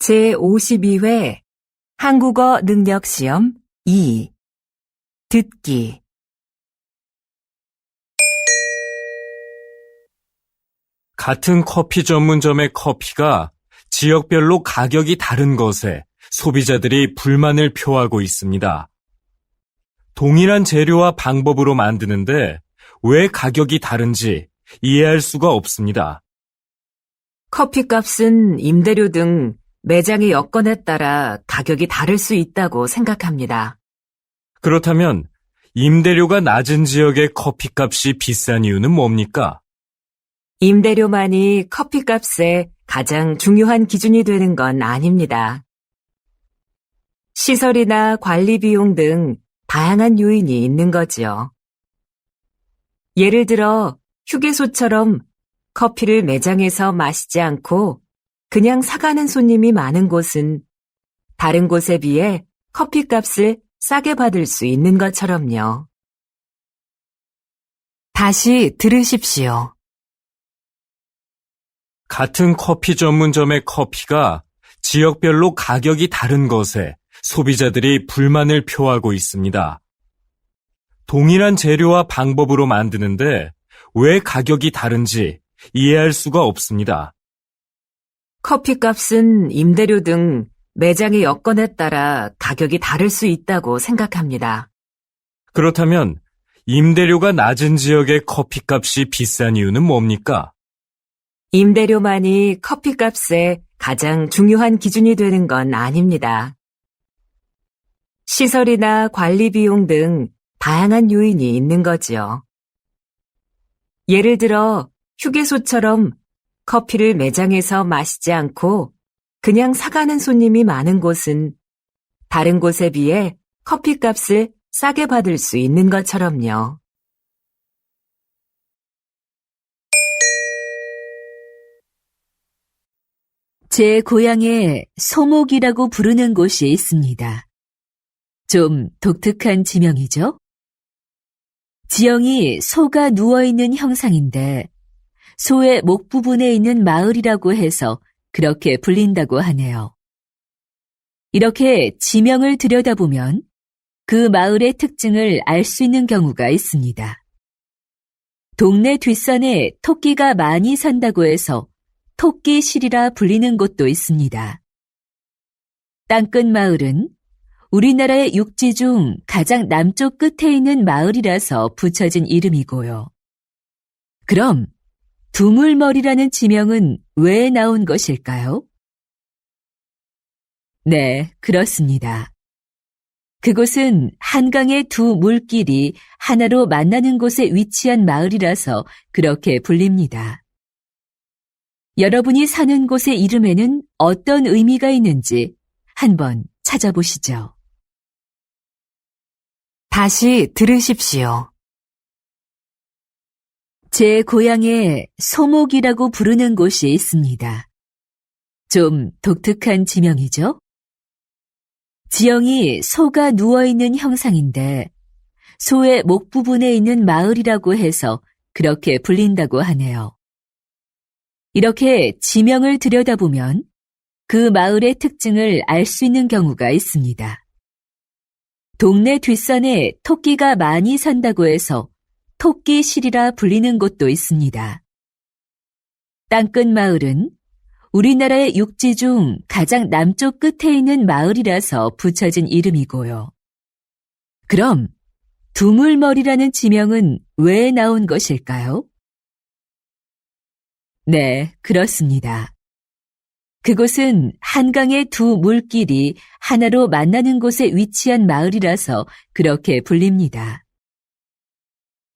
제52회 한국어 능력 시험 2 듣기 같은 커피 전문점의 커피가 지역별로 가격이 다른 것에 소비자들이 불만을 표하고 있습니다. 동일한 재료와 방법으로 만드는데 왜 가격이 다른지 이해할 수가 없습니다. 커피값은 임대료 등 매장의 여건에 따라 가격이 다를 수 있다고 생각합니다. 그렇다면 임대료가 낮은 지역의 커피값이 비싼 이유는 뭡니까? 임대료만이 커피값의 가장 중요한 기준이 되는 건 아닙니다. 시설이나 관리 비용 등 다양한 요인이 있는 거지요. 예를 들어 휴게소처럼 커피를 매장에서 마시지 않고 그냥 사가는 손님이 많은 곳은 다른 곳에 비해 커피값을 싸게 받을 수 있는 것처럼요. 다시 들으십시오. 같은 커피 전문점의 커피가 지역별로 가격이 다른 것에 소비자들이 불만을 표하고 있습니다. 동일한 재료와 방법으로 만드는데 왜 가격이 다른지 이해할 수가 없습니다. 커피값은 임대료 등 매장의 여건에 따라 가격이 다를 수 있다고 생각합니다. 그렇다면 임대료가 낮은 지역의 커피값이 비싼 이유는 뭡니까? 임대료만이 커피값의 가장 중요한 기준이 되는 건 아닙니다. 시설이나 관리 비용 등 다양한 요인이 있는 거지요. 예를 들어 휴게소처럼 커피를 매장에서 마시지 않고 그냥 사가는 손님이 많은 곳은 다른 곳에 비해 커피값을 싸게 받을 수 있는 것처럼요. 제 고향에 소목이라고 부르는 곳이 있습니다. 좀 독특한 지명이죠? 지형이 소가 누워있는 형상인데 소의 목 부분에 있는 마을이라고 해서 그렇게 불린다고 하네요. 이렇게 지명을 들여다보면 그 마을의 특징을 알 수 있는 경우가 있습니다. 동네 뒷산에 토끼가 많이 산다고 해서 토끼실이라 불리는 곳도 있습니다. 땅끝 마을은 우리나라의 육지 중 가장 남쪽 끝에 있는 마을이라서 붙여진 이름이고요. 그럼 두물머리라는 지명은 왜 나온 것일까요? 네, 그렇습니다. 그곳은 한강의 두 물길이 하나로 만나는 곳에 위치한 마을이라서 그렇게 불립니다. 여러분이 사는 곳의 이름에는 어떤 의미가 있는지 한번 찾아보시죠. 다시 들으십시오. 제 고향에 소목이라고 부르는 곳이 있습니다. 좀 독특한 지명이죠? 지형이 소가 누워있는 형상인데 소의 목 부분에 있는 마을이라고 해서 그렇게 불린다고 하네요. 이렇게 지명을 들여다보면 그 마을의 특징을 알 수 있는 경우가 있습니다. 동네 뒷산에 토끼가 많이 산다고 해서 토끼실이라 불리는 곳도 있습니다. 땅끝 마을은 우리나라의 육지 중 가장 남쪽 끝에 있는 마을이라서 붙여진 이름이고요. 그럼 두물머리라는 지명은 왜 나온 것일까요? 네, 그렇습니다. 그곳은 한강의 두 물길이 하나로 만나는 곳에 위치한 마을이라서 그렇게 불립니다.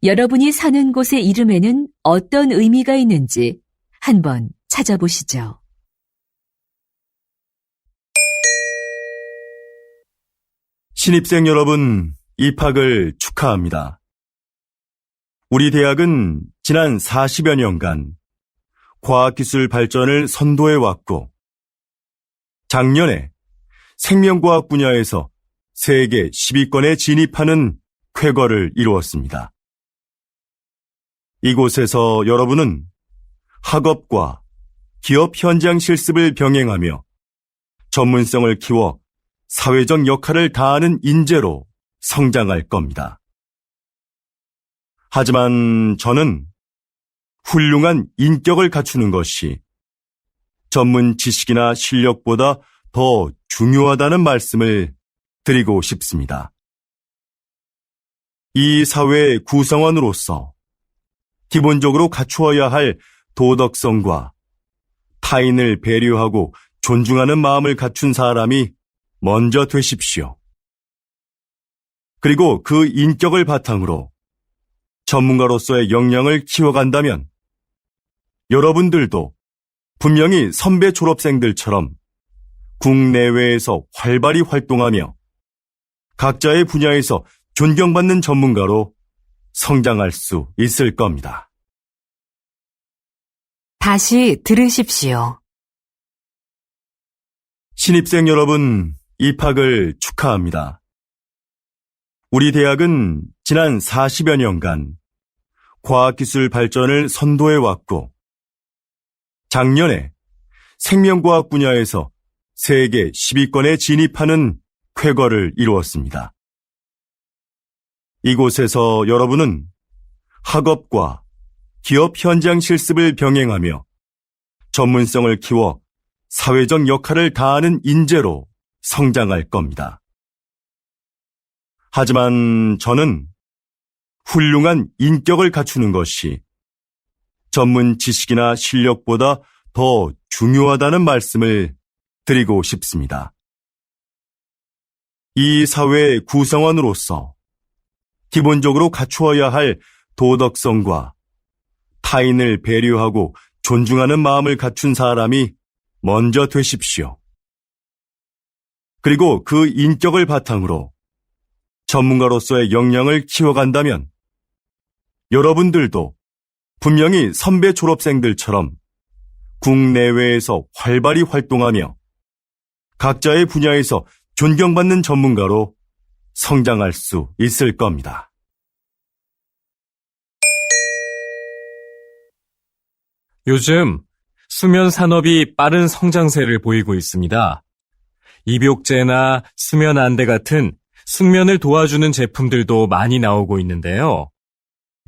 여러분이 사는 곳의 이름에는 어떤 의미가 있는지 한번 찾아보시죠. 신입생 여러분, 입학을 축하합니다. 우리 대학은 지난 40여 년간 과학기술 발전을 선도해왔고, 작년에 생명과학 분야에서 세계 10위권에 진입하는 쾌거를 이루었습니다. 이곳에서 여러분은 학업과 기업 현장 실습을 병행하며 전문성을 키워 사회적 역할을 다하는 인재로 성장할 겁니다. 하지만 저는 훌륭한 인격을 갖추는 것이 전문 지식이나 실력보다 더 중요하다는 말씀을 드리고 싶습니다. 이 사회의 구성원으로서 기본적으로 갖추어야 할 도덕성과 타인을 배려하고 존중하는 마음을 갖춘 사람이 먼저 되십시오. 그리고 그 인격을 바탕으로 전문가로서의 역량을 키워간다면 여러분들도 분명히 선배 졸업생들처럼 국내외에서 활발히 활동하며 각자의 분야에서 존경받는 전문가로 성장할 수 있을 겁니다. 다시 들으십시오. 신입생 여러분, 입학을 축하합니다. 우리 대학은 지난 40여 년간 과학기술 발전을 선도해왔고, 작년에 생명과학 분야에서 세계 10위권에 진입하는 쾌거를 이루었습니다. 이곳에서 여러분은 학업과 기업 현장 실습을 병행하며 전문성을 키워 사회적 역할을 다하는 인재로 성장할 겁니다. 하지만 저는 훌륭한 인격을 갖추는 것이 전문 지식이나 실력보다 더 중요하다는 말씀을 드리고 싶습니다. 이 사회의 구성원으로서 기본적으로 갖추어야 할 도덕성과 타인을 배려하고 존중하는 마음을 갖춘 사람이 먼저 되십시오. 그리고 그 인격을 바탕으로 전문가로서의 역량을 키워간다면 여러분들도 분명히 선배 졸업생들처럼 국내외에서 활발히 활동하며 각자의 분야에서 존경받는 전문가로 성장할 수 있을 겁니다. 요즘 수면 산업이 빠른 성장세를 보이고 있습니다. 입욕제나 수면 안대 같은 숙면을 도와주는 제품들도 많이 나오고 있는데요.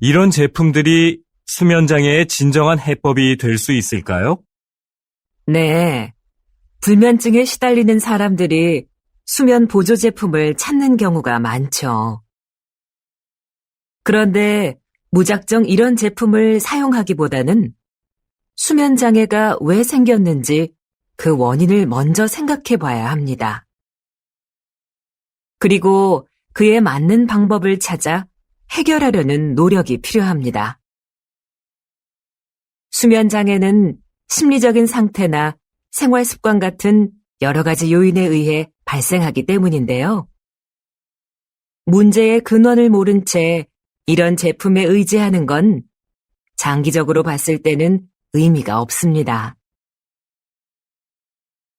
이런 제품들이 수면 장애의 진정한 해법이 될 수 있을까요? 네. 불면증에 시달리는 사람들이 수면 보조 제품을 찾는 경우가 많죠. 그런데 무작정 이런 제품을 사용하기보다는 수면 장애가 왜 생겼는지 그 원인을 먼저 생각해 봐야 합니다. 그리고 그에 맞는 방법을 찾아 해결하려는 노력이 필요합니다. 수면 장애는 심리적인 상태나 생활 습관 같은 여러 가지 요인에 의해 발생하기 때문인데요. 문제의 근원을 모른 채 이런 제품에 의지하는 건 장기적으로 봤을 때는 의미가 없습니다.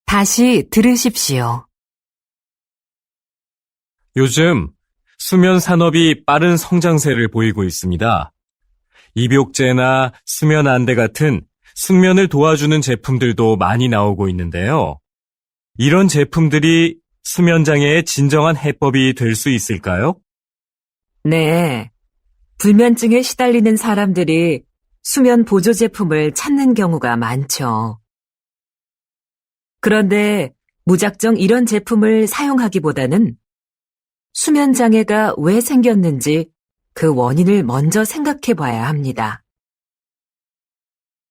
다시 들으십시오. 요즘 수면 산업이 빠른 성장세를 보이고 있습니다. 입욕제나 수면 안대 같은 숙면을 도와주는 제품들도 많이 나오고 있는데요. 이런 제품들이 수면 장애의 진정한 해법이 될 수 있을까요? 네. 불면증에 시달리는 사람들이 수면 보조 제품을 찾는 경우가 많죠. 그런데 무작정 이런 제품을 사용하기보다는 수면 장애가 왜 생겼는지 그 원인을 먼저 생각해 봐야 합니다.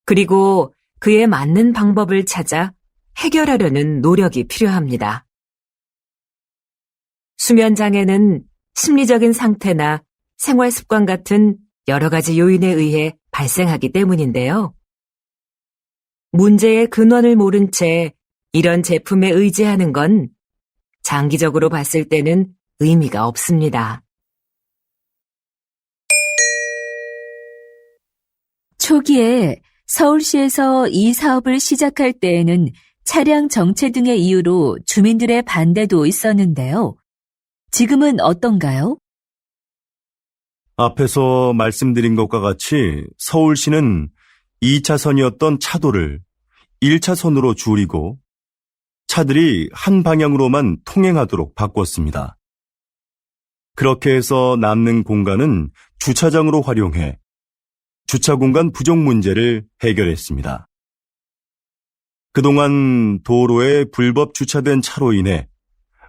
그리고 그에 맞는 방법을 찾아 해결하려는 노력이 필요합니다. 수면 장애는 심리적인 상태나 생활 습관 같은 여러 가지 요인에 의해 발생하기 때문인데요. 문제의 근원을 모른 채 이런 제품에 의지하는 건 장기적으로 봤을 때는 의미가 없습니다. 초기에 서울시에서 이 사업을 시작할 때에는 차량 정체 등의 이유로 주민들의 반대도 있었는데요. 지금은 어떤가요? 앞에서 말씀드린 것과 같이 서울시는 2차선이었던 차도를 1차선으로 줄이고 차들이 한 방향으로만 통행하도록 바꿨습니다. 그렇게 해서 남는 공간은 주차장으로 활용해 주차 공간 부족 문제를 해결했습니다. 그동안 도로에 불법 주차된 차로 인해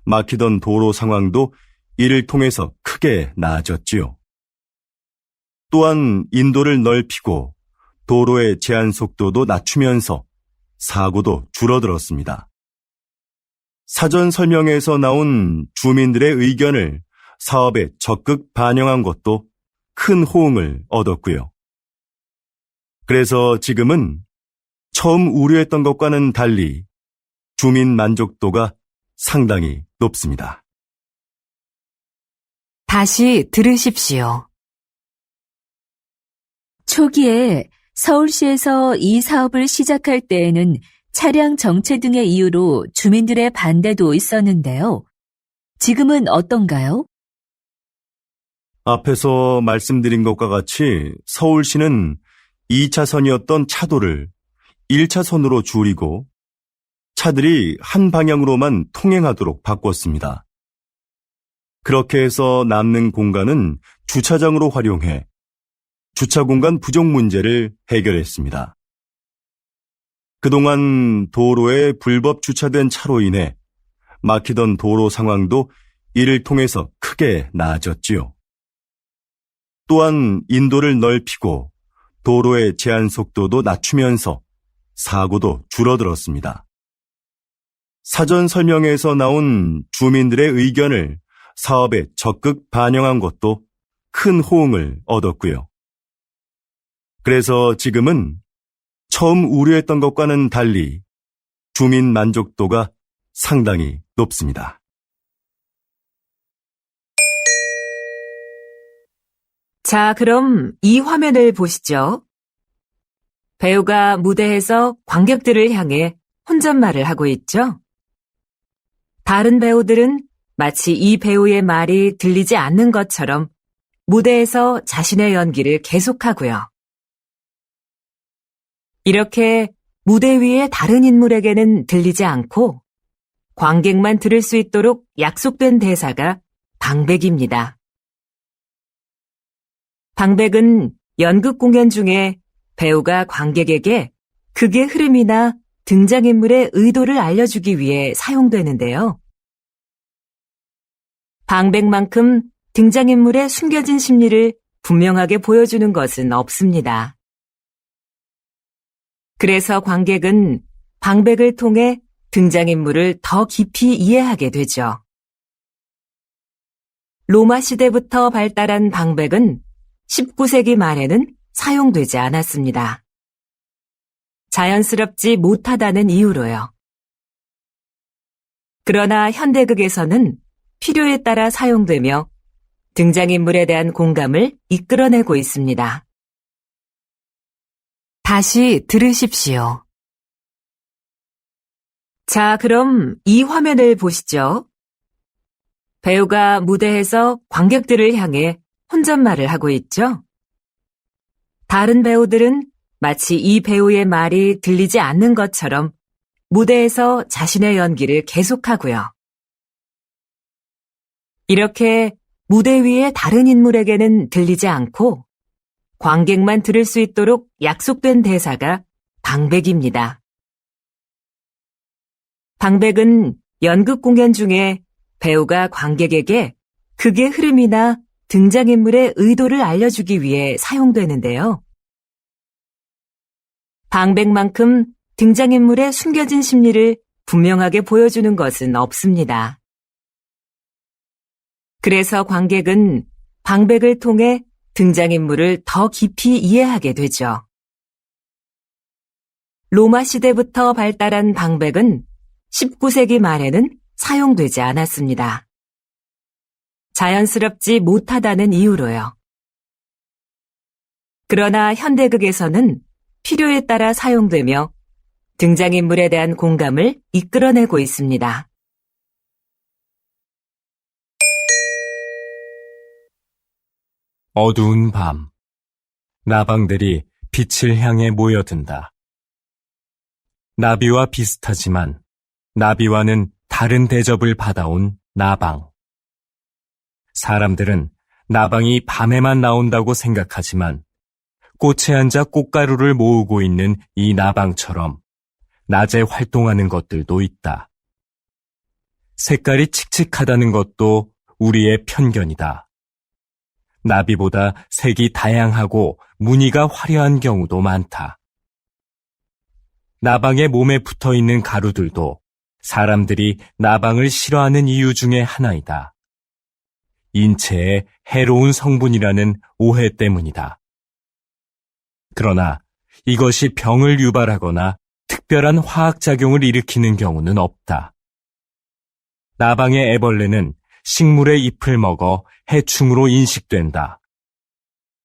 막히던 도로 상황도 이를 통해서 크게 나아졌지요. 또한 인도를 넓히고 도로의 제한 속도도 낮추면서 사고도 줄어들었습니다. 사전 설명회에서 나온 주민들의 의견을 사업에 적극 반영한 것도 큰 호응을 얻었고요. 그래서 지금은 처음 우려했던 것과는 달리 주민 만족도가 상당히 높습니다. 다시 들으십시오. 초기에 서울시에서 이 사업을 시작할 때에는 차량 정체 등의 이유로 주민들의 반대도 있었는데요. 지금은 어떤가요? 앞에서 말씀드린 것과 같이 서울시는 2차선이었던 차도를 1차선으로 줄이고 차들이 한 방향으로만 통행하도록 바꿨습니다. 그렇게 해서 남는 공간은 주차장으로 활용해 주차 공간 부족 문제를 해결했습니다. 그동안 도로에 불법 주차된 차로 인해 막히던 도로 상황도 이를 통해서 크게 나아졌지요. 또한 인도를 넓히고 도로의 제한 속도도 낮추면서 사고도 줄어들었습니다. 사전 설명회에서 나온 주민들의 의견을 사업에 적극 반영한 것도 큰 호응을 얻었고요. 그래서 지금은 처음 우려했던 것과는 달리 주민 만족도가 상당히 높습니다. 자, 그럼 이 화면을 보시죠. 배우가 무대에서 관객들을 향해 혼잣말을 하고 있죠. 다른 배우들은 마치 이 배우의 말이 들리지 않는 것처럼 무대에서 자신의 연기를 계속하고요. 이렇게 무대 위의 다른 인물에게는 들리지 않고 관객만 들을 수 있도록 약속된 대사가 방백입니다. 방백은 연극 공연 중에 배우가 관객에게 극의 흐름이나 등장인물의 의도를 알려주기 위해 사용되는데요. 방백만큼 등장인물의 숨겨진 심리를 분명하게 보여주는 것은 없습니다. 그래서 관객은 방백을 통해 등장인물을 더 깊이 이해하게 되죠. 로마 시대부터 발달한 방백은 19세기 말에는 사용되지 않았습니다. 자연스럽지 못하다는 이유로요. 그러나 현대극에서는 필요에 따라 사용되며 등장인물에 대한 공감을 이끌어내고 있습니다. 다시 들으십시오. 자, 그럼 이 화면을 보시죠. 배우가 무대에서 관객들을 향해 혼잣말을 하고 있죠. 다른 배우들은 마치 이 배우의 말이 들리지 않는 것처럼 무대에서 자신의 연기를 계속하고요. 이렇게 무대 위의 다른 인물에게는 들리지 않고 관객만 들을 수 있도록 약속된 대사가 방백입니다. 방백은 연극 공연 중에 배우가 관객에게 극의 흐름이나 등장인물의 의도를 알려주기 위해 사용되는데요. 방백만큼 등장인물의 숨겨진 심리를 분명하게 보여주는 것은 없습니다. 그래서 관객은 방백을 통해 등장인물을 더 깊이 이해하게 되죠. 로마 시대부터 발달한 방백은 19세기 말에는 사용되지 않았습니다. 자연스럽지 못하다는 이유로요. 그러나 현대극에서는 필요에 따라 사용되며 등장인물에 대한 공감을 이끌어내고 있습니다. 어두운 밤, 나방들이 빛을 향해 모여든다. 나비와 비슷하지만 나비와는 다른 대접을 받아온 나방. 사람들은 나방이 밤에만 나온다고 생각하지만 꽃에 앉아 꽃가루를 모으고 있는 이 나방처럼 낮에 활동하는 것들도 있다. 색깔이 칙칙하다는 것도 우리의 편견이다. 나비보다 색이 다양하고 무늬가 화려한 경우도 많다. 나방의 몸에 붙어 있는 가루들도 사람들이 나방을 싫어하는 이유 중에 하나이다. 인체에 해로운 성분이라는 오해 때문이다. 그러나 이것이 병을 유발하거나 특별한 화학작용을 일으키는 경우는 없다. 나방의 애벌레는 식물의 잎을 먹어 해충으로 인식된다.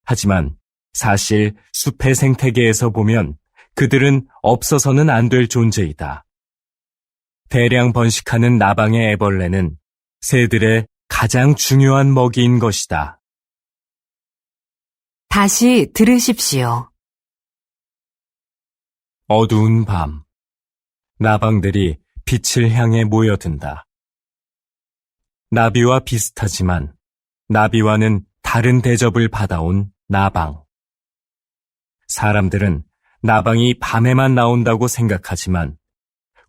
하지만 사실 숲의 생태계에서 보면 그들은 없어서는 안 될 존재이다. 대량 번식하는 나방의 애벌레는 새들의 가장 중요한 먹이인 것이다. 다시 들으십시오. 어두운 밤, 나방들이 빛을 향해 모여든다. 나비와 비슷하지만 나비와는 다른 대접을 받아온 나방. 사람들은 나방이 밤에만 나온다고 생각하지만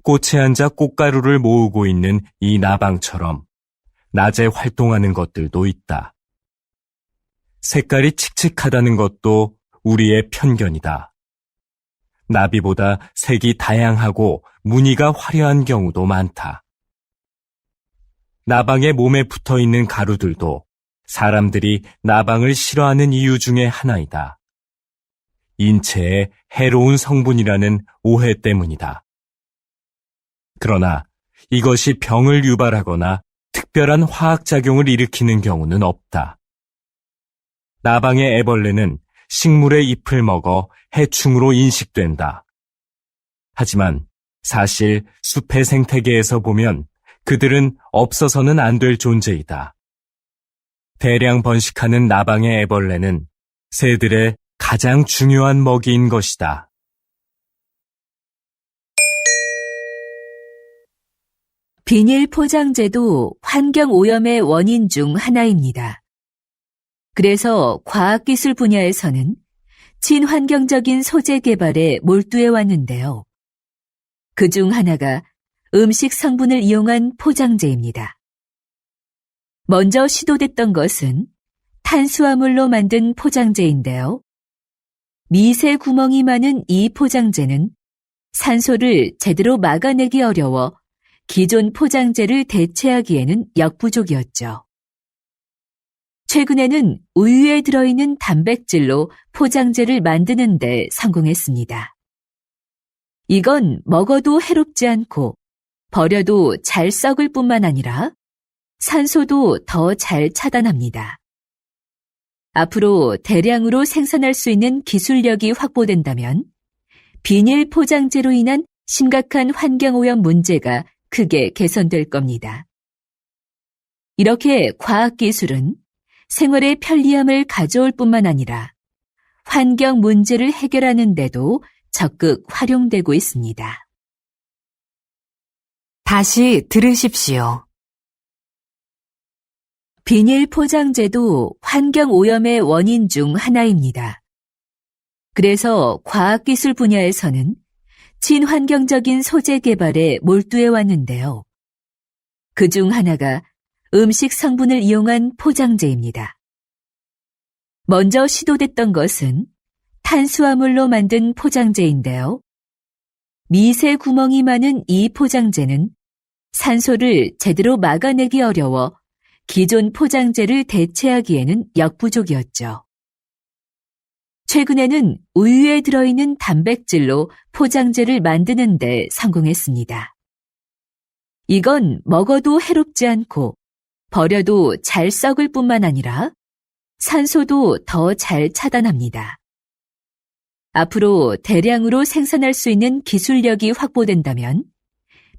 꽃에 앉아 꽃가루를 모으고 있는 이 나방처럼 낮에 활동하는 것들도 있다. 색깔이 칙칙하다는 것도 우리의 편견이다. 나비보다 색이 다양하고 무늬가 화려한 경우도 많다. 나방의 몸에 붙어 있는 가루들도 사람들이 나방을 싫어하는 이유 중에 하나이다. 인체에 해로운 성분이라는 오해 때문이다. 그러나 이것이 병을 유발하거나 특별한 화학작용을 일으키는 경우는 없다. 나방의 애벌레는 식물의 잎을 먹어 해충으로 인식된다. 하지만 사실 숲의 생태계에서 보면 그들은 없어서는 안 될 존재이다. 대량 번식하는 나방의 애벌레는 새들의 가장 중요한 먹이인 것이다. 비닐 포장재도 환경 오염의 원인 중 하나입니다. 그래서 과학기술 분야에서는 친환경적인 소재 개발에 몰두해 왔는데요. 그중 하나가 음식 성분을 이용한 포장재입니다. 먼저 시도됐던 것은 탄수화물로 만든 포장재인데요. 미세 구멍이 많은 이 포장재는 산소를 제대로 막아내기 어려워 기존 포장재를 대체하기에는 역부족이었죠. 최근에는 우유에 들어있는 단백질로 포장재를 만드는 데 성공했습니다. 이건 먹어도 해롭지 않고 버려도 잘 썩을 뿐만 아니라 산소도 더 잘 차단합니다. 앞으로 대량으로 생산할 수 있는 기술력이 확보된다면 비닐 포장재로 인한 심각한 환경오염 문제가 크게 개선될 겁니다. 이렇게 과학기술은 생활의 편리함을 가져올 뿐만 아니라 환경 문제를 해결하는 데도 적극 활용되고 있습니다. 다시 들으십시오. 비닐 포장재도 환경 오염의 원인 중 하나입니다. 그래서 과학기술 분야에서는 친환경적인 소재 개발에 몰두해 왔는데요. 그중 하나가 음식 성분을 이용한 포장재입니다. 먼저 시도됐던 것은 탄수화물로 만든 포장재인데요. 미세 구멍이 많은 이 포장재는 산소를 제대로 막아내기 어려워 기존 포장재를 대체하기에는 역부족이었죠. 최근에는 우유에 들어있는 단백질로 포장재를 만드는 데 성공했습니다. 이건 먹어도 해롭지 않고 버려도 잘 썩을 뿐만 아니라 산소도 더 잘 차단합니다. 앞으로 대량으로 생산할 수 있는 기술력이 확보된다면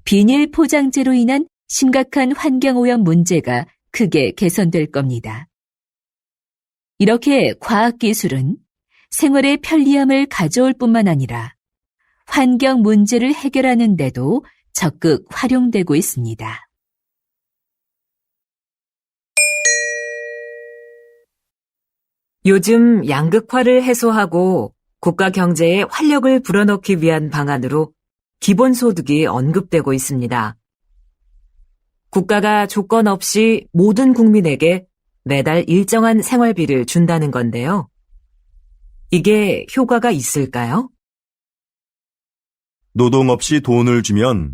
비닐 포장재로 인한 심각한 환경오염 문제가 크게 개선될 겁니다. 이렇게 과학기술은 생활의 편리함을 가져올 뿐만 아니라 환경 문제를 해결하는 데도 적극 활용되고 있습니다. 요즘 양극화를 해소하고 국가 경제에 활력을 불어넣기 위한 방안으로 기본소득이 언급되고 있습니다. 국가가 조건 없이 모든 국민에게 매달 일정한 생활비를 준다는 건데요. 이게 효과가 있을까요? 노동 없이 돈을 주면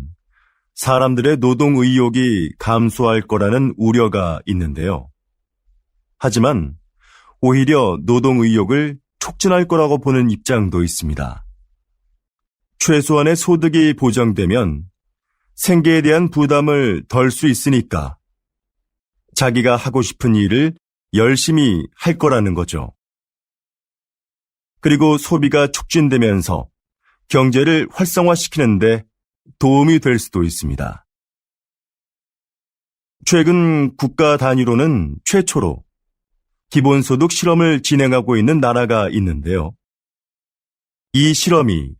사람들의 노동 의욕이 감소할 거라는 우려가 있는데요. 하지만 오히려 노동 의욕을 촉진할 거라고 보는 입장도 있습니다. 최소한의 소득이 보장되면 생계에 대한 부담을 덜 수 있으니까 자기가 하고 싶은 일을 열심히 할 거라는 거죠. 그리고 소비가 촉진되면서 경제를 활성화시키는데 도움이 될 수도 있습니다. 최근 국가 단위로는 최초로 기본소득 실험을 진행하고 있는 나라가 있는데요. 이 실험이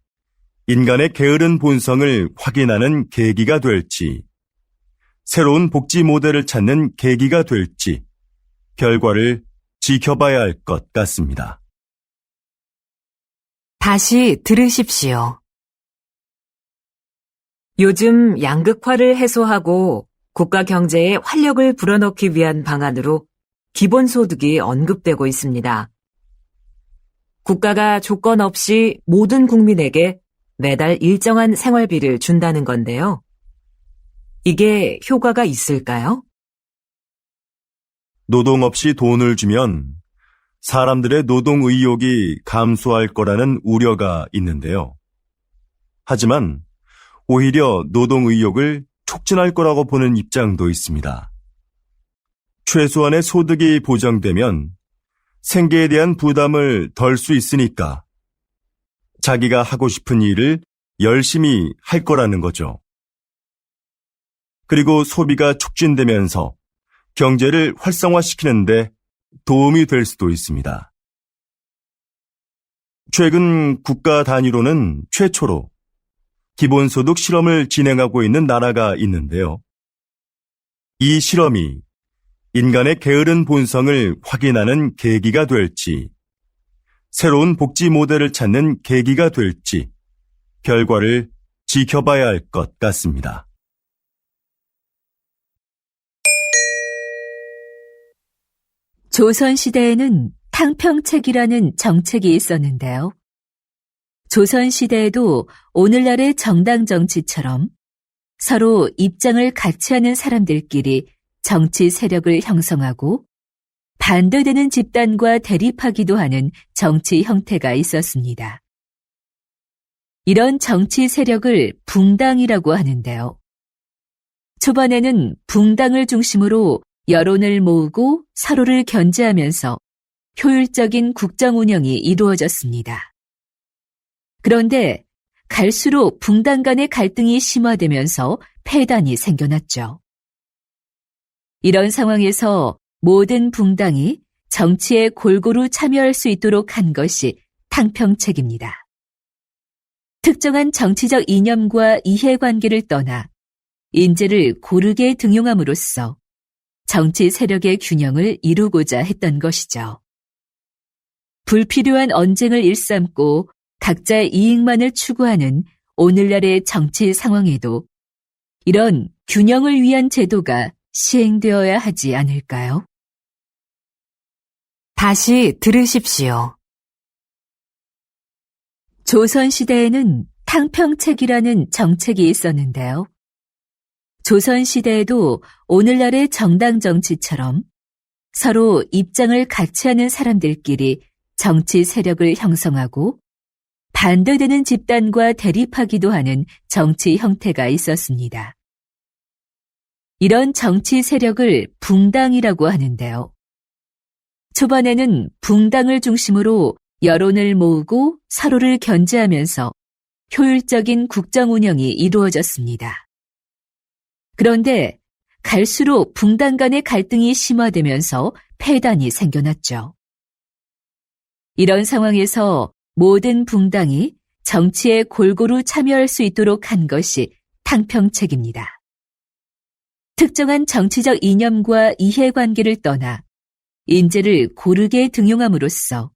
인간의 게으른 본성을 확인하는 계기가 될지, 새로운 복지 모델을 찾는 계기가 될지, 결과를 지켜봐야 할 것 같습니다. 다시 들으십시오. 요즘 양극화를 해소하고 국가 경제에 활력을 불어넣기 위한 방안으로 기본소득이 언급되고 있습니다. 국가가 조건 없이 모든 국민에게 매달 일정한 생활비를 준다는 건데요. 이게 효과가 있을까요? 노동 없이 돈을 주면 사람들의 노동 의욕이 감소할 거라는 우려가 있는데요. 하지만 오히려 노동 의욕을 촉진할 거라고 보는 입장도 있습니다. 최소한의 소득이 보장되면 생계에 대한 부담을 덜 수 있으니까 자기가 하고 싶은 일을 열심히 할 거라는 거죠. 그리고 소비가 촉진되면서 경제를 활성화시키는데 도움이 될 수도 있습니다. 최근 국가 단위로는 최초로 기본소득 실험을 진행하고 있는 나라가 있는데요. 이 실험이 인간의 게으른 본성을 확인하는 계기가 될지, 새로운 복지 모델을 찾는 계기가 될지, 결과를 지켜봐야 할 것 같습니다. 조선시대에는 탕평책이라는 정책이 있었는데요. 조선시대에도 오늘날의 정당 정치처럼 서로 입장을 같이 하는 사람들끼리 정치 세력을 형성하고 반대되는 집단과 대립하기도 하는 정치 형태가 있었습니다. 이런 정치 세력을 붕당이라고 하는데요. 초반에는 붕당을 중심으로 여론을 모으고 서로를 견제하면서 효율적인 국정 운영이 이루어졌습니다. 그런데 갈수록 붕당 간의 갈등이 심화되면서 폐단이 생겨났죠. 이런 상황에서 모든 붕당이 정치에 골고루 참여할 수 있도록 한 것이 탕평책입니다. 특정한 정치적 이념과 이해관계를 떠나 인재를 고르게 등용함으로써 정치 세력의 균형을 이루고자 했던 것이죠. 불필요한 언쟁을 일삼고 각자의 이익만을 추구하는 오늘날의 정치 상황에도 이런 균형을 위한 제도가 시행되어야 하지 않을까요? 다시 들으십시오. 조선시대에는 탕평책이라는 정책이 있었는데요. 조선시대에도 오늘날의 정당 정치처럼 서로 입장을 같이 하는 사람들끼리 정치 세력을 형성하고 반대되는 집단과 대립하기도 하는 정치 형태가 있었습니다. 이런 정치 세력을 붕당이라고 하는데요. 초반에는 붕당을 중심으로 여론을 모으고 서로를 견제하면서 효율적인 국정 운영이 이루어졌습니다. 그런데 갈수록 붕당 간의 갈등이 심화되면서 폐단이 생겨났죠. 이런 상황에서 모든 붕당이 정치에 골고루 참여할 수 있도록 한 것이 탕평책입니다. 특정한 정치적 이념과 이해관계를 떠나 인재를 고르게 등용함으로써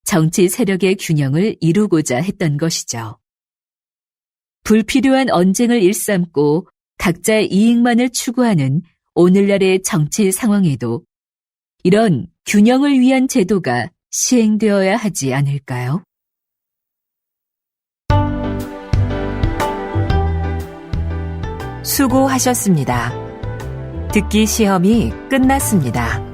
정치 세력의 균형을 이루고자 했던 것이죠. 불필요한 언쟁을 일삼고 각자의 이익만을 추구하는 오늘날의 정치 상황에도 이런 균형을 위한 제도가 시행되어야 하지 않을까요? 수고하셨습니다. 듣기 시험이 끝났습니다.